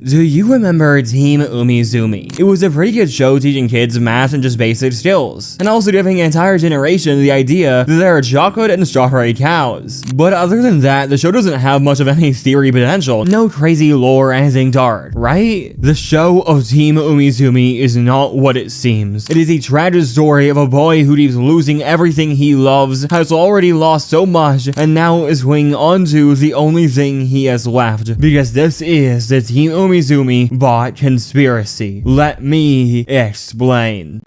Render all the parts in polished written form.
Do you remember Team Umizoomi? It was a pretty good show teaching kids math and just basic skills, and also giving an entire generation the idea that there are chocolate and strawberry cows. But other than that, the show doesn't have much of any theory potential, no crazy lore or anything dark, right? The show of Team Umizoomi is not what it seems. It is a tragic story of a boy who keeps losing everything he loves, has already lost so much, and now is clinging onto the only thing he has left. Because this is the Team Umizoomi bot conspiracy. Let me explain.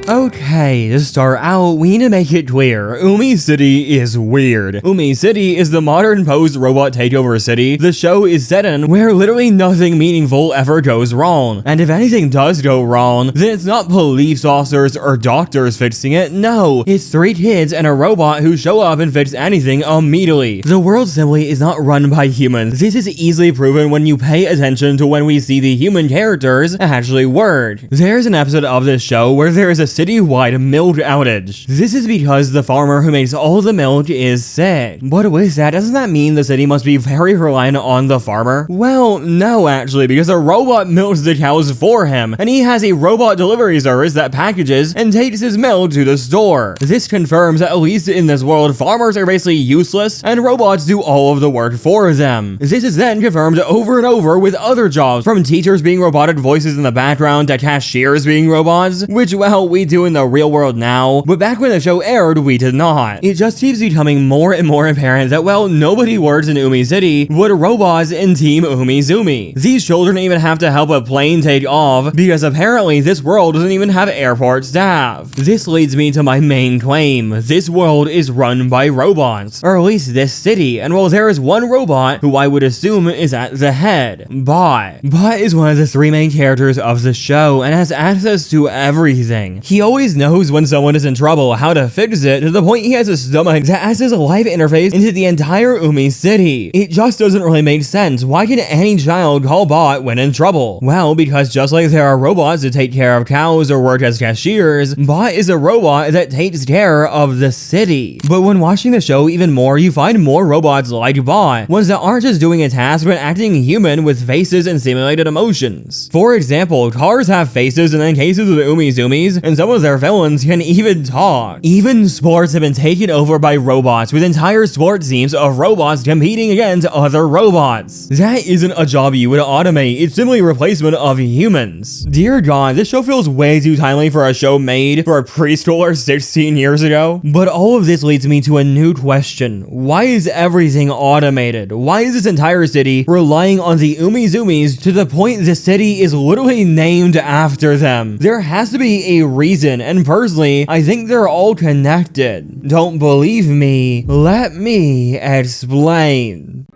Okay, to start out, we need to make it clear, Umi City is weird. Umi City is the modern post-robot takeover city the show is set in, where literally nothing meaningful ever goes wrong. And if anything does go wrong, then it's not police officers or doctors fixing it, no. It's 3 kids and a robot who show up and fix anything immediately. The world simply is not run by humans. This is easily proven when you pay attention to when we see the human characters actually work. There's an episode of this show where there is a citywide milk outage. This is because the farmer who makes all the milk is sick. But with that, doesn't that mean the city must be very reliant on the farmer? Well, no actually, because a robot milks the cows for him, and he has a robot delivery service that packages and takes his milk to the store. This confirms that at least in this world, farmers are basically useless, and robots do all of the work for them. This is then confirmed over and over with other jobs, from teachers being robotic voices in the background to cashiers being robots, which, well, we do in the real world now, but back when the show aired, we did not. It just keeps becoming more and more apparent that, well, nobody works in Umi City but robots in Team Umizoomi. These children even have to help a plane take off because apparently this world doesn't even have airport staff. This leads me to my main claim. This world is run by robots, or at least this city, and while there is one robot who I would assume is at the head, Bot. Bot is one of the 3 main characters of the show and has access to everything. He always knows when someone is in trouble, how to fix it, to the point he has a stomach that acts as a live interface into the entire Umi City. It just doesn't really make sense. Why can any child call Bot when in trouble? Well, because just like there are robots that take care of cows or work as cashiers, Bot is a robot that takes care of the city. But when watching the show even more, you find more robots like Bot, ones that aren't just doing a task but acting human with faces and simulated emotions. For example, cars have faces, and in cases of the Umizoomis, and some of their villains can even talk. Even sports have been taken over by robots, with entire sports teams of robots competing against other robots. That isn't a job you would automate, it's simply a replacement of humans. Dear God, this show feels way too timely for a show made for a preschooler 16 years ago. But all of this leads me to a new question. Why is everything automated? Why is this entire city relying on the Umizoomis to the point the city is literally named after them? There has to be a reason, and personally, I think they're all connected. Don't believe me? Let me explain.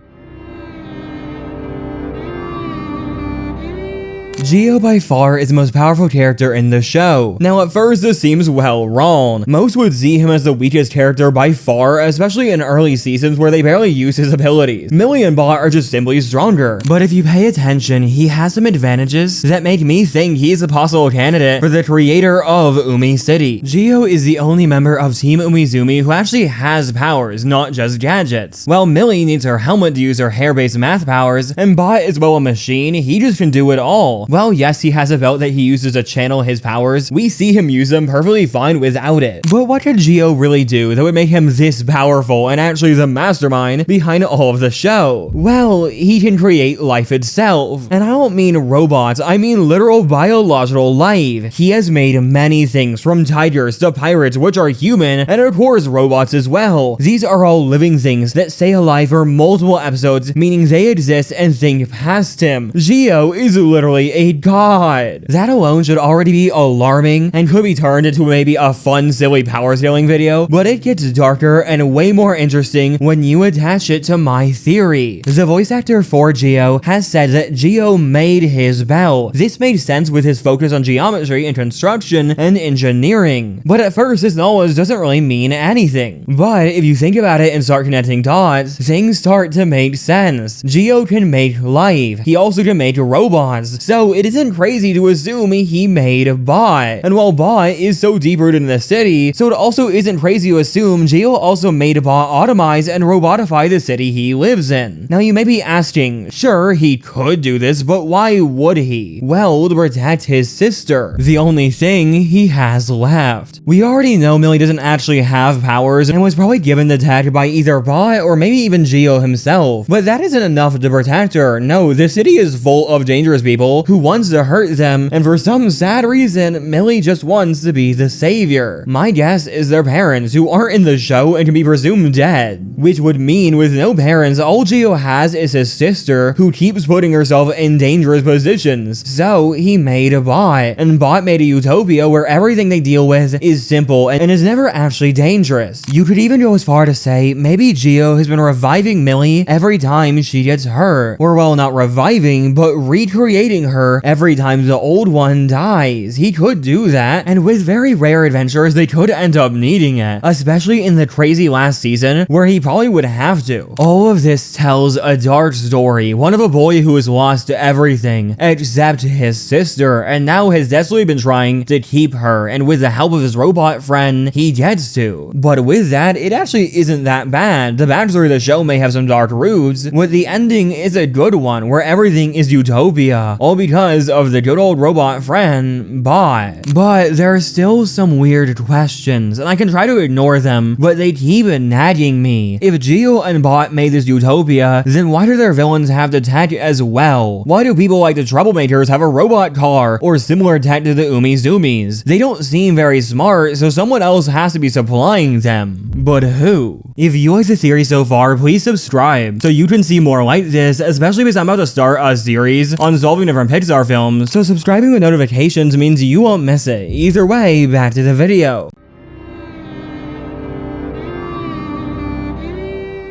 Geo by far is the most powerful character in the show. Now at first this seems well wrong. Most would see him as the weakest character by far, especially in early seasons where they barely use his abilities. Millie and Bot are just simply stronger. But if you pay attention, he has some advantages that make me think he's a possible candidate for the creator of Umi City. Geo is the only member of Team Umizoomi who actually has powers, not just gadgets. While Millie needs her helmet to use her hair-based math powers, and Bot is well a machine, he just can do it all. Well, yes, he has a belt that he uses to channel his powers. We see him use them perfectly fine without it. But what could Geo really do that would make him this powerful and actually the mastermind behind all of the show? Well, he can create life itself. And I don't mean robots, I mean literal biological life. He has made many things, from tigers to pirates, which are human, and of course robots as well. These are all living things that stay alive for multiple episodes, meaning they exist and think past him. Geo is literally a god. That alone should already be alarming and could be turned into maybe a fun, silly power scaling video, but it gets darker and way more interesting when you attach it to my theory. The voice actor for Geo has said that Geo made his belt. This made sense with his focus on geometry and construction and engineering. But at first, this knowledge doesn't really mean anything. But if you think about it and start connecting dots, things start to make sense. Geo can make life. He also can make robots. So it isn't crazy to assume he made Bot. And while Bot is so deep rooted in the city, so it also isn't crazy to assume Geo also made Bot automize and robotify the city he lives in. Now you may be asking, sure, he could do this, but why would he? Well, to protect his sister, the only thing he has left. We already know Millie doesn't actually have powers and was probably given the tech by either Bot or maybe even Geo himself, but that isn't enough to protect her. No, the city is full of dangerous people who wants to hurt them, and for some sad reason, Millie just wants to be the savior. My guess is their parents, who aren't in the show and can be presumed dead, which would mean with no parents, all Geo has is his sister, who keeps putting herself in dangerous positions. So he made a Bot, and Bot made a utopia where everything they deal with is simple and is never actually dangerous. You could even go as far to say maybe Geo has been reviving Millie every time she gets hurt, or well, not reviving, but recreating her every time the old one dies. He could do that, and with very rare adventures, they could end up needing it, especially in the crazy last season where he probably would have to. All of this tells a dark story, one of a boy who has lost everything except his sister, and now has desperately been trying to keep her, and with the help of his robot friend, he gets to. But with that, it actually isn't that bad. The backstory of the show may have some dark roots, but the ending is a good one where everything is utopia, all because of the good old robot friend, Bot. But there are still some weird questions, and I can try to ignore them, but they keep nagging me. If Geo and Bot made this utopia, then why do their villains have the tech as well? Why do people like the troublemakers have a robot car or similar tech to the Umizoomis? They don't seem very smart, so someone else has to be supplying them. But who? If you like the series so far, please subscribe so you can see more like this, especially because I'm about to start a series on solving different Pixar films, so subscribing with notifications means you won't miss it. Either way, back to the video.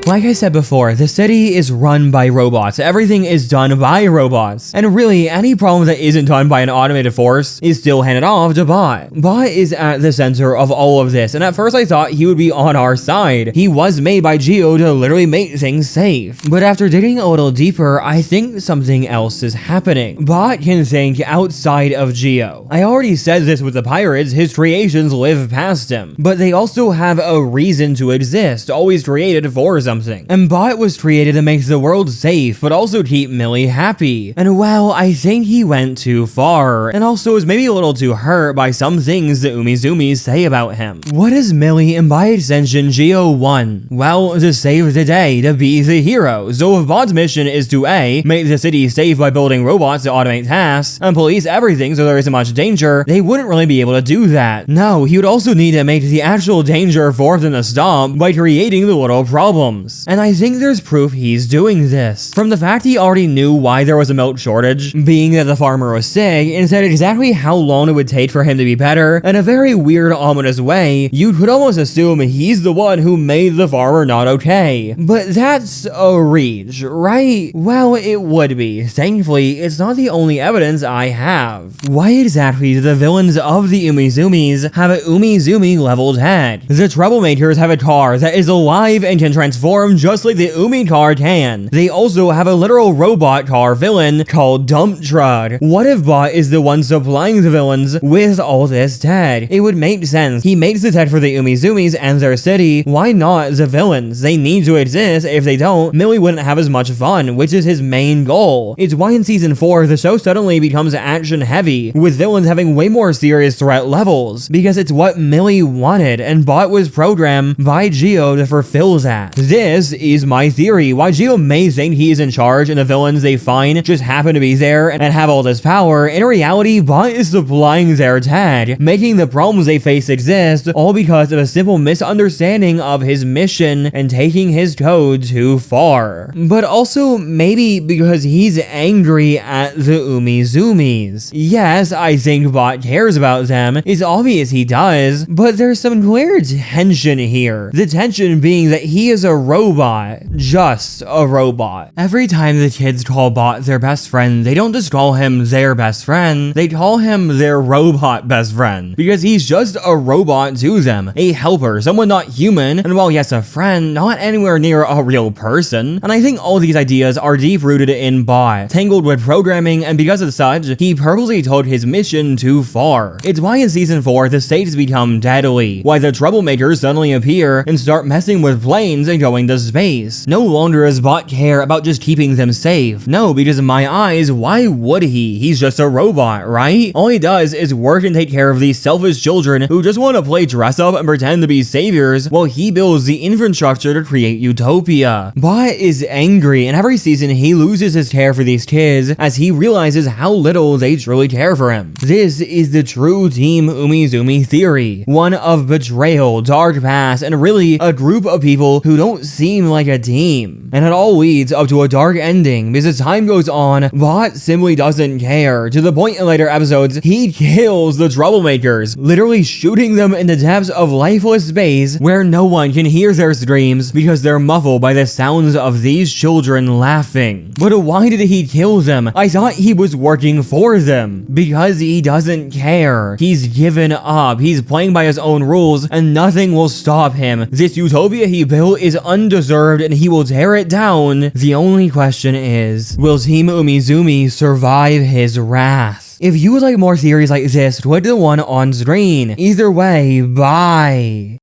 Like I said before, the city is run by robots. Everything is done by robots. And really, any problem that isn't done by an automated force is still handed off to Bot. Bot is at the center of all of this, and at first I thought he would be on our side. He was made by Geo to literally make things safe. But after digging a little deeper, I think something else is happening. Bot can think outside of Geo. I already said this with the pirates, his creations live past him. But they also have a reason to exist, always created for something. And Bot was created to make the world safe, but also keep Millie happy. And well, I think he went too far, and also is maybe a little too hurt by some things the Umizoomis say about him. What is Millie, and by extension Geo want? Well, to save the day, to be the hero. So if Bot's mission is to A, make the city safe by building robots to automate tasks, and police everything so there isn't much danger, they wouldn't really be able to do that. No, he would also need to make the actual danger for them to stop by creating the little problems. And I think there's proof he's doing this. From the fact he already knew why there was a milk shortage, being that the farmer was sick, and said exactly how long it would take for him to be better, in a very weird, ominous way, you could almost assume he's the one who made the farmer not okay. But that's a reach, right? Well, it would be. Thankfully, it's not the only evidence I have. Why exactly do the villains of the Umizoomis have an Umizoomi level tech? The troublemakers have a car that is alive and can transform just like the Umi car can. They also have a literal robot car villain called Dump Truck. What if Bot is the one supplying the villains with all this tech? It would make sense. He makes the tech for the Umizoomis and their city. Why not the villains? They need to exist. If they don't, Millie wouldn't have as much fun, which is his main goal. It's why in season 4, the show suddenly becomes action heavy, with villains having way more serious threat levels, because it's what Millie wanted, and Bot was programmed by Geo to fulfill that. This is my theory. Why Geo may think he is in charge and the villains they find just happen to be there and have all this power. In reality, Bot is supplying their tag, making the problems they face exist, all because of a simple misunderstanding of his mission and taking his code too far. But also maybe because he's angry at the Umizoomis. Yes, I think Bot cares about them. It's obvious he does, but there's some clear tension here. The tension being that he is a robot. Just a robot. Every time the kids call Bot their best friend, they don't just call him their best friend, they call him their robot best friend. Because he's just a robot to them. A helper, someone not human, and while yes, a friend, not anywhere near a real person. And I think all these ideas are deep-rooted in Bot, tangled with programming, and because of such, he purposely took his mission too far. It's why in season 4, the stakes become deadly, why the troublemakers suddenly appear and start messing with planes and going to space. No longer does Bot care about just keeping them safe. No, because in my eyes, why would he? He's just a robot, right? All he does is work and take care of these selfish children who just want to play dress up and pretend to be saviors while he builds the infrastructure to create utopia. Bot is angry, and every season he loses his care for these kids as he realizes how little they truly care for him. This is the true Team Umizoomi theory. One of betrayal, dark past, and really a group of people who don't seem like a team. And it all leads up to a dark ending because as time goes on, Bot simply doesn't care, to the point in later episodes, he kills the troublemakers, literally shooting them in the depths of lifeless space where no one can hear their screams because they're muffled by the sounds of these children laughing. But why did he kill them? I thought he was working for them. Because he doesn't care. He's given up. He's playing by his own rules and nothing will stop him. This utopia he built is undeserved and he will tear it down. The only question is, will Team Umizoomi survive his wrath? If you would like more theories like this, click the one on screen. Either way, bye.